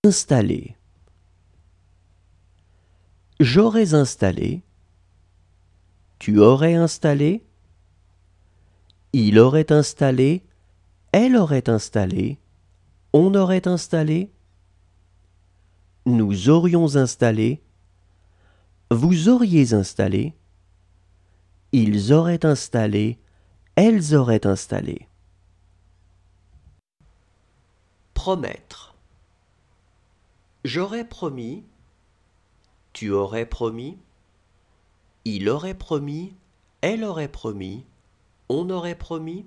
Installer. J'aurais installé. Tu aurais installé. Il aurait installé. Elle aurait installé. On aurait installé. Nous aurions installé. Vous auriez installé. Ils auraient installé. Elles auraient installé. Promettre. J'aurais promis. Tu aurais promis. Il aurait promis. Elle aurait promis. On aurait promis.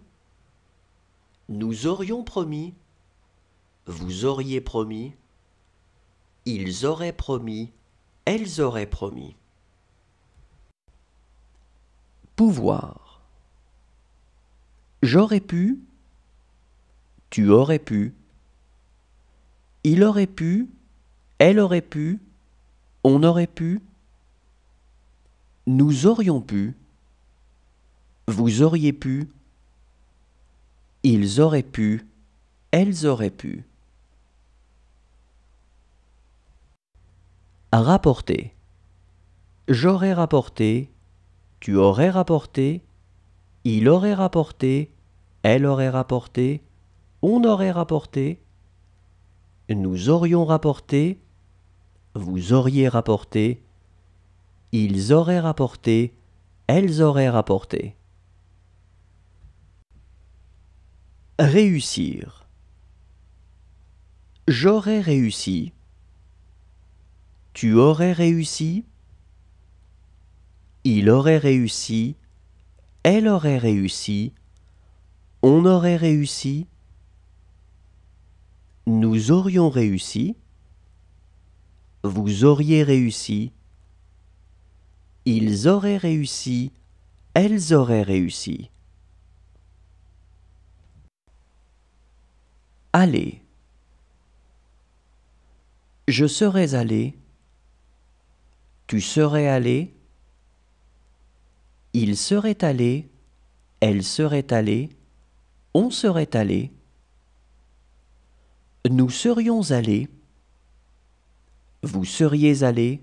Nous aurions promis. Vous auriez promis. Ils auraient promis. Elles auraient promis. Pouvoir. J'aurais pu. Tu aurais pu. Il aurait pu. Elle aurait pu. On aurait pu. Nous aurions pu. Vous auriez pu. Ils auraient pu. Elles auraient pu. Rapporter. J'aurais rapporté. Tu aurais rapporté. Il aurait rapporté. Elle aurait rapporté. On aurait rapporté. Nous aurions rapporté. Vous auriez rapporté. Ils auraient rapporté. Elles auraient rapporté. Réussir. J'aurais réussi. Tu aurais réussi. Il aurait réussi. Elle aurait réussi. On aurait réussi. Nous aurions réussi. Vous auriez réussi. Ils auraient réussi. Elles auraient réussi. Aller. Je serais allé. Tu serais allé. Il serait allé. Elle serait allée. On serait allé. Nous serions allés. Vous seriez allé.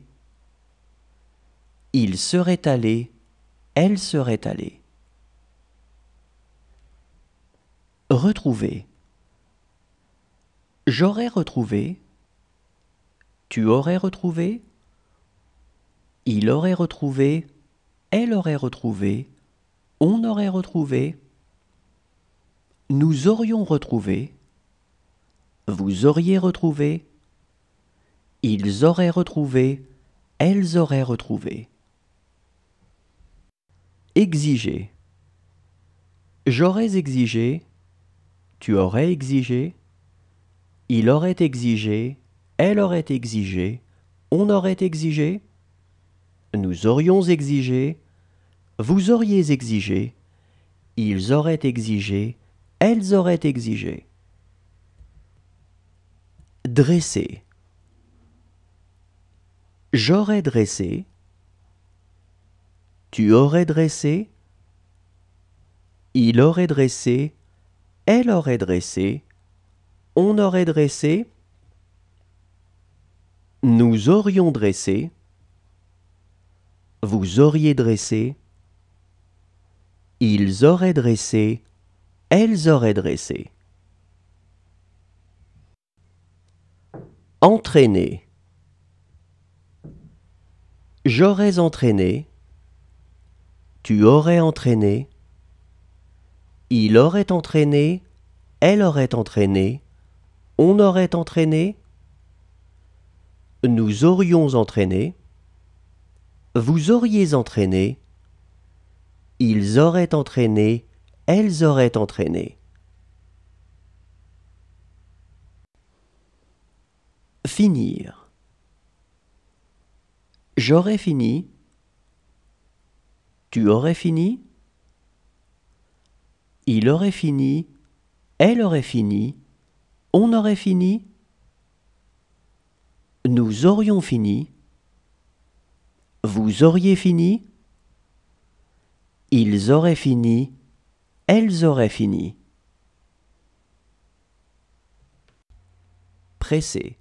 Il serait allé. Elle serait allée. Retrouver. J'aurais retrouvé. Tu aurais retrouvé. Il aurait retrouvé. Elle aurait retrouvé. On aurait retrouvé. Nous aurions retrouvé. Vous auriez retrouvé. Ils auraient retrouvé. Elles auraient retrouvé. Exiger. J'aurais exigé. Tu aurais exigé. Il aurait exigé. Elle aurait exigé. On aurait exigé. Nous aurions exigé. Vous auriez exigé. Ils auraient exigé. Elles auraient exigé. Dresser. J'aurais dressé. Tu aurais dressé. Il aurait dressé. Elle aurait dressé. On aurait dressé. Nous aurions dressé. Vous auriez dressé. Ils auraient dressé. Elles auraient dressé. Entraîner. J'aurais entraîné. Tu aurais entraîné. Il aurait entraîné. Elle aurait entraîné. On aurait entraîné. Nous aurions entraîné. Vous auriez entraîné. Ils auraient entraîné. Elles auraient entraîné. Finir. J'aurais fini. Tu aurais fini. Il aurait fini. Elle aurait fini. On aurait fini. Nous aurions fini. Vous auriez fini. Ils auraient fini. Elles auraient fini. Pressé.